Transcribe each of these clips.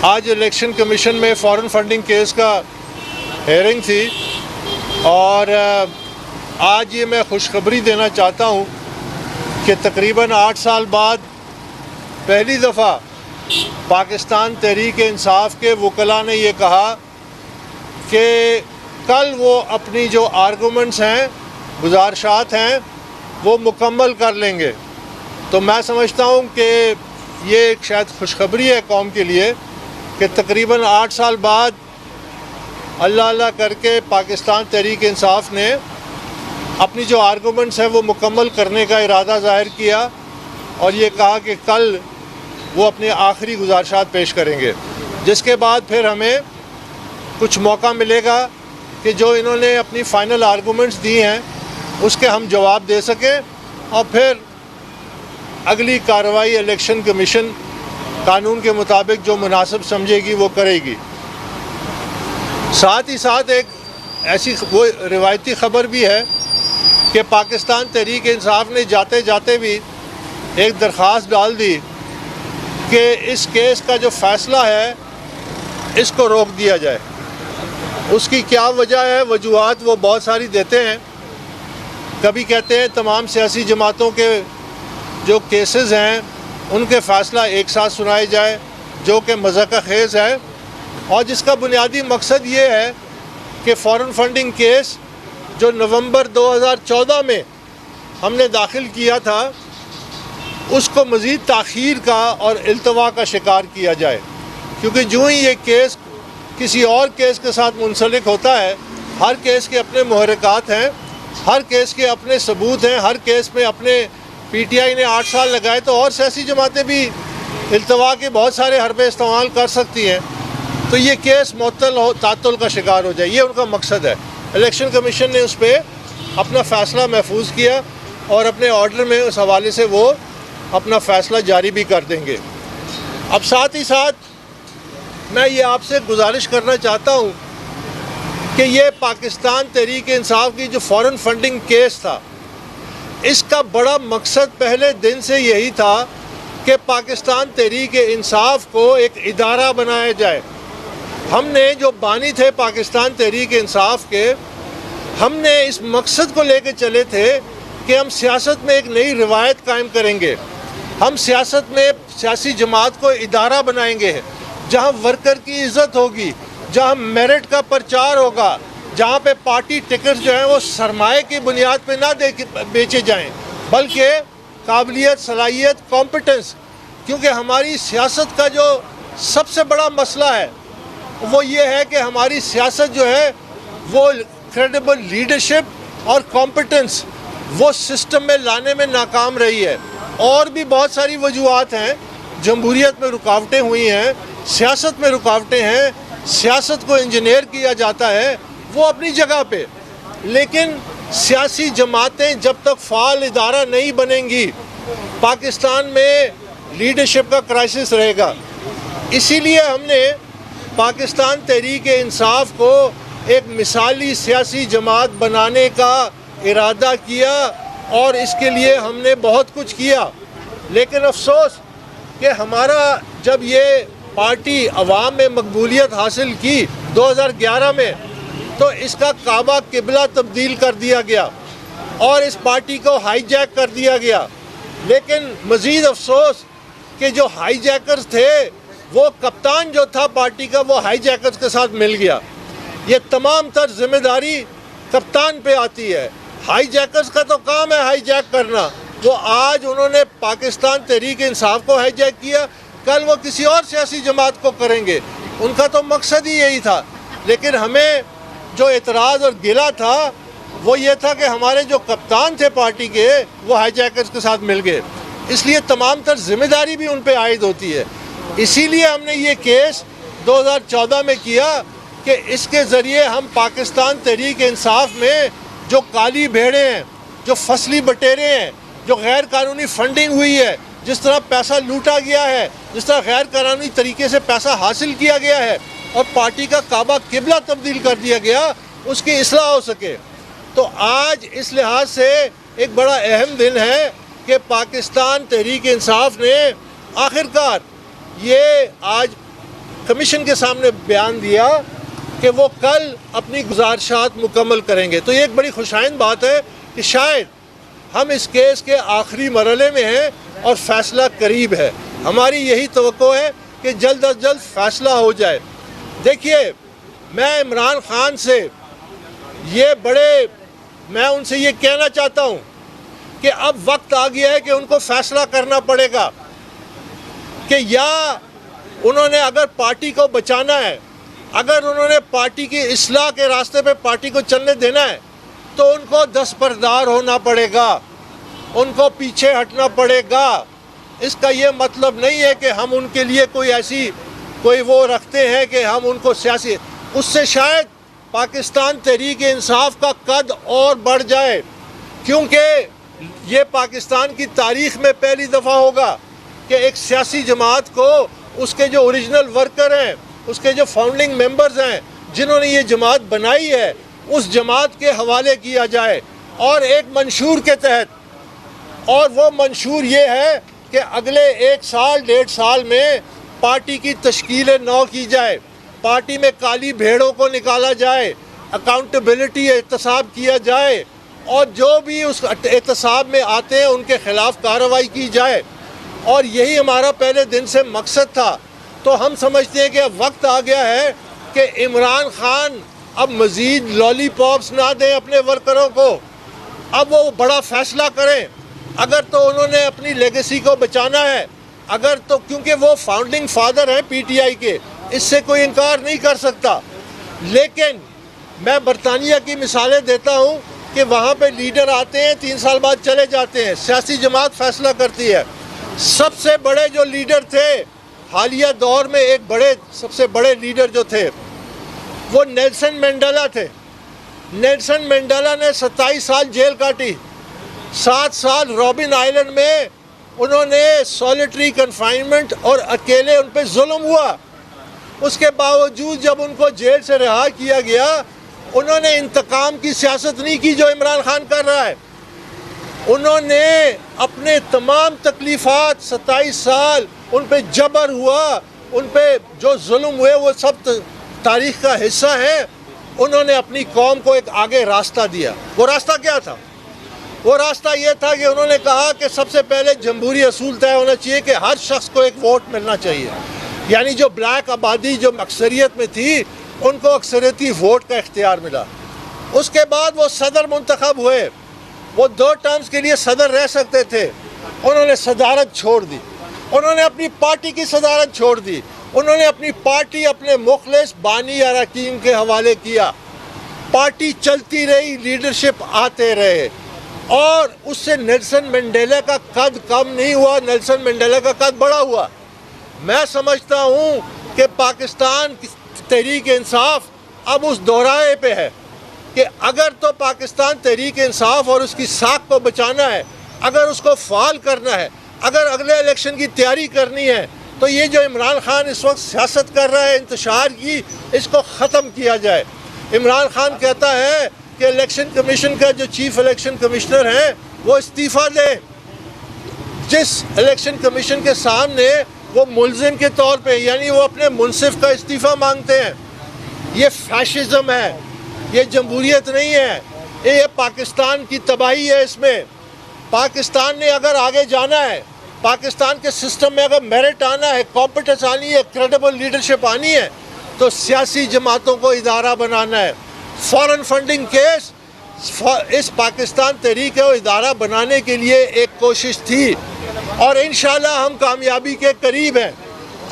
आज election commission में foreign funding case का हेयरिंग थी और आज ये मैं खुशखबरी देना चाहता हूँ कि तकरीबन 8 साल बाद पहली दफ़ा पाकिस्तान तहरीक इंसाफ के वकला ने ये कहा कि कल वो अपनी जो आर्गूमेंट्स हैं, गुजारिशात हैं, वो मुकम्मल कर लेंगे। तो मैं समझता हूँ कि ये एक शायद खुशखबरी है कौम के लिए कि तकरीबन 8 साल बाद अल्लाह अल्लाह करके पाकिस्तान तहरीक इंसाफ ने अपनी जो आर्गूमेंट्स हैं वो मुकम्मल करने का इरादा ज़ाहिर किया और ये कहा कि कल वो अपने आखिरी गुजारिशात पेश करेंगे, जिसके बाद फिर हमें कुछ मौका मिलेगा कि जो इन्होंने अपनी फ़ाइनल आर्गूमेंट्स दी हैं उसके हम जवाब दे सकें और फिर अगली कार्रवाई इलेक्शन कमीशन कानून के मुताबिक जो मुनासिब समझेगी वो करेगी। साथ ही साथ एक ऐसी वो रिवायती ख़बर भी है कि पाकिस्तान तहरीक इंसाफ ने जाते जाते भी एक दरख्वास्त डाल दी कि इस केस का जो फ़ैसला है इसको रोक दिया जाए। उसकी क्या वजह है, वजूहात वो बहुत सारी देते हैं। कभी कहते हैं तमाम सियासी जमातों के जो केसेस हैं उनके फ़ैसला एक साथ सुनाए जाए, जो कि मज़ाक़ खेज़ है और जिसका बुनियादी मकसद ये है कि फ़ॉरेन फंडिंग केस जो नवंबर 2014 में हमने दाखिल किया था उसको मज़ीद ताख़ीर का और इल्तवा का शिकार किया जाए, क्योंकि जो ही ये केस किसी और केस के साथ मुंसलिक होता है, हर केस के अपने मुहर्रिकात हैं, हर केस के अपने सबूत हैं, हर केस में अपने PTI ने 8 साल लगाए तो और सियासी जमातें भी इल्तवा के बहुत सारे हरबे इस्तेमाल कर सकती हैं, तो ये केस मुअत्तल हो, तातुल का शिकार हो जाए, ये उनका मकसद है। इलेक्शन कमीशन ने उस पर अपना फ़ैसला महफूज किया और अपने ऑर्डर में उस हवाले से वो अपना फ़ैसला जारी भी कर देंगे। अब साथ ही साथ मैं ये आपसे गुजारिश करना चाहता हूँ कि ये पाकिस्तान तहरीक इंसाफ की जो फ़ॉरेन फंडिंग केस था, इसका बड़ा मकसद पहले दिन से यही था कि पाकिस्तान तहरीक इंसाफ को एक इदारा बनाया जाए। हमने जो बानी थे पाकिस्तान तहरीक इंसाफ के, हमने इस मकसद को लेकर चले थे कि हम सियासत में एक नई रिवायत कायम करेंगे। हम सियासत में सियासी जमात को इदारा बनाएंगे जहां वर्कर की इज़्ज़त होगी, जहां मेरिट का प्रचार होगा, जहां पे पार्टी टिकट्स जो हैं वो सरमाए की बुनियाद पे ना बेचे जाएं, बल्कि काबिलियत, सलाहियत, कॉम्पिटेंस। क्योंकि हमारी सियासत का जो सबसे बड़ा मसला है वो ये है कि हमारी सियासत जो है वो क्रेडिबल लीडरशिप और कॉम्पिटेंस वो सिस्टम में लाने में नाकाम रही है। और भी बहुत सारी वजूहात हैं, जमहूरियत में रुकावटें हुई हैं, सियासत में रुकावटें हैं, सियासत को इंजीनियर किया जाता है वो अपनी जगह पे, लेकिन सियासी जमातें जब तक फ़ाल इदारा नहीं बनेंगी पाकिस्तान में लीडरशिप का क्राइसिस रहेगा। इसीलिए हमने पाकिस्तान तहरीक इंसाफ को एक मिसाली सियासी जमात बनाने का इरादा किया और इसके लिए हमने बहुत कुछ किया। लेकिन अफसोस कि हमारा जब ये पार्टी अवाम में मकबूलियत हासिल की 2011 में, तो इसका काबा किबला तब्दील कर दिया गया और इस पार्टी को हाईजैक कर दिया गया। लेकिन मज़ीद अफसोस कि जो हाईजैकर्स थे वो कप्तान जो था पार्टी का वो हाईजैकर्स के साथ मिल गया। ये तमाम तर जिम्मेदारी कप्तान पे आती है। हाईजैकर्स का तो काम है हाईजैक करना, वो आज उन्होंने पाकिस्तान तहरीक इंसाफ को हाईजैक किया, कल वो किसी और सियासी जमात को करेंगे। उनका तो मकसद ही यही था। लेकिन हमें जो एतराज़ और गिला था वो ये था कि हमारे जो कप्तान थे पार्टी के वो हाईजैकर्स के साथ मिल गए, इसलिए तमाम तर जिम्मेदारी भी उन पर आयद होती है। इसीलिए हमने ये केस 2014 में किया कि इसके ज़रिए हम पाकिस्तान तहरीक इंसाफ में जो काली भेड़ें हैं, जो फसली बटेरे हैं, जो गैर कानूनी फंडिंग हुई है, जिस तरह पैसा लूटा गया है, जिस तरह गैर कानूनी तरीके से पैसा हासिल किया गया है और पार्टी का काबा किबला तब्दील कर दिया गया, उसकी इस्लाह हो सके। तो आज इस लिहाज से एक बड़ा अहम दिन है कि पाकिस्तान तहरीक इंसाफ ने आखिरकार ये आज कमीशन के सामने बयान दिया कि वो कल अपनी गुजारिशात मुकम्मल करेंगे। तो ये एक बड़ी खुशाइंद बात है कि शायद हम इस केस के आखिरी मरहले में हैं और फैसला करीब है। हमारी यही तवक्को है कि जल्द अज जल्द फैसला हो जाए। देखिए, मैं इमरान खान से मैं उनसे ये कहना चाहता हूँ कि अब वक्त आ गया है कि उनको फैसला करना पड़ेगा कि या उन्होंने अगर पार्टी को बचाना है, अगर उन्होंने पार्टी की इस्लाह के रास्ते पे पार्टी को चलने देना है, तो उनको दस्तबरदार होना पड़ेगा, उनको पीछे हटना पड़ेगा। इसका ये मतलब नहीं है कि हम उनके लिए कोई वो रखते हैं कि हम उनको सियासी, उससे शायद पाकिस्तान तहरीक इंसाफ का कद और बढ़ जाए, क्योंकि ये पाकिस्तान की तारीख़ में पहली दफ़ा होगा कि एक सियासी जमात को उसके जो ओरिजिनल वर्कर हैं, उसके जो फाउंडिंग मेंबर्स हैं, जिन्होंने ये जमात बनाई है, उस जमात के हवाले किया जाए और एक मंशूर के तहत। और वो मंशूर ये है कि अगले 1 साल 1.5 साल में पार्टी की तश्कील नौ की जाए, पार्टी में काली भेड़ों को निकाला जाए, अकाउंटेबिलिटी एहतसाब किया जाए और जो भी उस एहतसाब में आते हैं उनके ख़िलाफ़ कार्रवाई की जाए। और यही हमारा पहले दिन से मकसद था। तो हम समझते हैं कि अब वक्त आ गया है कि इमरान खान अब मज़ीद लॉलीपॉप्स ना दें अपने वर्करों को, अब वो बड़ा फ़ैसला करें। अगर तो उन्होंने अपनी लेगेसी को बचाना है, अगर तो, क्योंकि वो फाउंडिंग फादर हैं पीटीआई के, इससे कोई इनकार नहीं कर सकता। लेकिन मैं बरतानिया की मिसालें देता हूँ कि वहाँ पे लीडर आते हैं, 3 साल बाद चले जाते हैं, सियासी जमात फ़ैसला करती है। सबसे बड़े जो लीडर थे हालिया दौर में, सबसे बड़े लीडर जो थे वो नेल्सन मंडेला थे। नेल्सन मंडेला ने 27 साल जेल काटी, 7 साल रॉबिन आइलैंड में उन्होंने सॉलिटरी कन्फाइनमेंट और अकेले उन पर जुल्म हुआ। उसके बावजूद जब उनको जेल से रिहा किया गया, उन्होंने इंतकाम की सियासत नहीं की जो इमरान खान कर रहा है। उन्होंने अपने तमाम तकलीफ़ात, 27 साल उन पे जबर हुआ, उन पे जो जुल्म हुए वो सब तारीख़ का हिस्सा है। उन्होंने अपनी कौम को एक आगे रास्ता दिया। वो रास्ता क्या था? वो रास्ता ये था कि उन्होंने कहा कि सबसे पहले जमहूरी असूल तय होना चाहिए कि हर शख्स को एक वोट मिलना चाहिए, यानी जो ब्लैक आबादी जो अक्सरियत में थी उनको अक्सरियती वोट का इख्तियार मिला। उसके बाद वो सदर मुंतखब हुए, वो 2 टर्म्स के लिए सदर रह सकते थे, उन्होंने सदारत छोड़ दी, उन्होंने अपनी पार्टी की सदारत छोड़ दी, उन्होंने अपनी पार्टी अपने मुखलिस बानी अरकान के हवाले किया। पार्टी चलती रही, लीडरशिप आते रहे और उससे नेल्सन मंडेला का कद कम नहीं हुआ, नेल्सन मंडेला का कद बड़ा हुआ। मैं समझता हूँ कि पाकिस्तान तहरीक इंसाफ अब उस दोराहे पे है कि अगर तो पाकिस्तान तहरीक इंसाफ और उसकी साख को बचाना है, अगर उसको फाल करना है, अगर अगले इलेक्शन की तैयारी करनी है, तो ये जो इमरान खान इस वक्त सियासत कर रहा है इंतशार की, इसको ख़त्म किया जाए। इमरान खान कहता है कि इलेक्शन कमीशन का जो चीफ इलेक्शन कमिश्नर है वो इस्तीफ़ा दें। जिस इलेक्शन कमीशन के सामने वो मुलजिम के तौर पे, यानी वो अपने मुनसिफ का इस्तीफ़ा मांगते हैं, ये फैशिज़म है, ये जमहूरियत नहीं है, ये पाकिस्तान की तबाही है। इसमें पाकिस्तान ने अगर आगे जाना है, पाकिस्तान के सिस्टम में अगर मेरिट आना है, कॉम्पिटेंस आनी है, क्रेडिबल लीडरशिप आनी है, तो सियासी जमातों को इदारा बनाना है। फॉरेन फंडिंग केस इस पाकिस्तान तहरीक को इदारा बनाने के लिए एक कोशिश थी और इंशाल्लाह हम कामयाबी के करीब हैं।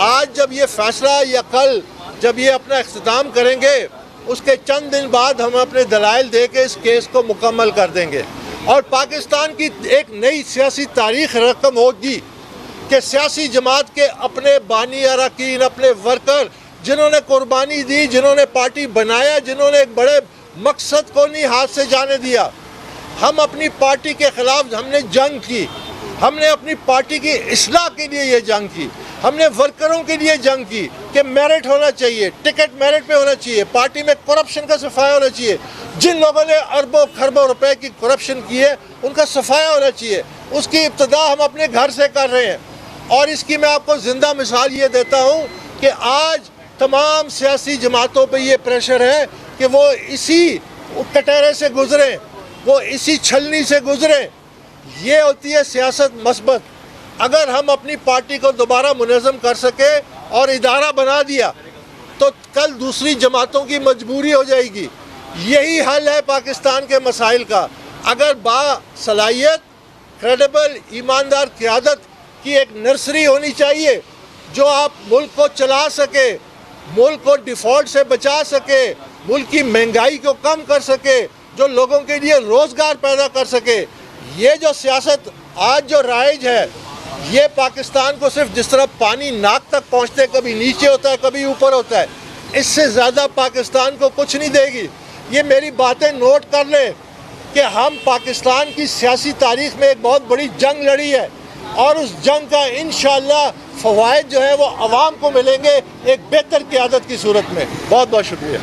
आज जब ये फ़ैसला या कल जब ये अपना इख्तिताम करेंगे, उसके चंद दिन बाद हम अपने दलाइल दे के इस केस को मुकम्मल कर देंगे और पाकिस्तान की एक नई सियासी तारीख़ रकम होगी कि सियासी जमात के अपने बानी अरकान, अपने वर्कर जिन्होंने कुर्बानी दी, जिन्होंने पार्टी बनाया, जिन्होंने एक बड़े मकसद को नहीं हाथ से जाने दिया। हम अपनी पार्टी के ख़िलाफ़ हमने जंग की, हमने अपनी पार्टी की इस्लाह के लिए ये जंग की, हमने वर्करों के लिए जंग की कि मेरिट होना चाहिए, टिकट मेरिट पे होना चाहिए, पार्टी में करप्शन का सफाया होना चाहिए। जिन लोगों ने अरबों खरबों रुपए की करप्शन की है उनका सफाया होना चाहिए। उसकी इब्तदा हम अपने घर से कर रहे हैं और इसकी मैं आपको ज़िंदा मिसाल ये देता हूँ कि आज तमाम सियासी जमातों पे ये प्रेशर है कि वो इसी कटहरे से गुजरें, वो इसी छलनी से गुजरें। ये होती है सियासत मस्बत। अगर हम अपनी पार्टी को दोबारा मुनज़्ज़म कर सके और इदारा बना दिया तो कल दूसरी जमातों की मजबूरी हो जाएगी। यही हल है पाकिस्तान के मसाइल का। अगर बासलाहियत, क्रेडिबल, ईमानदार क़यादत की एक नर्सरी होनी चाहिए जो आप मुल्क को चला सके, मुल्क को डिफ़ॉल्ट से बचा सके, मुल्क की महंगाई को कम कर सके, जो लोगों के लिए रोज़गार पैदा कर सके। ये जो सियासत आज जो राइज है, ये पाकिस्तान को सिर्फ जिस तरह पानी नाक तक पहुँचते कभी नीचे होता है कभी ऊपर होता है, इससे ज़्यादा पाकिस्तान को कुछ नहीं देगी। ये मेरी बातें नोट कर लें कि हम पाकिस्तान की सियासी तारीख़ में एक बहुत बड़ी जंग लड़ी है और उस जंग का इंशाअल्लाह फ़वाइद जो है वो अवाम को मिलेंगे एक बेहतर क़यादत की सूरत में। बहुत बहुत शुक्रिया।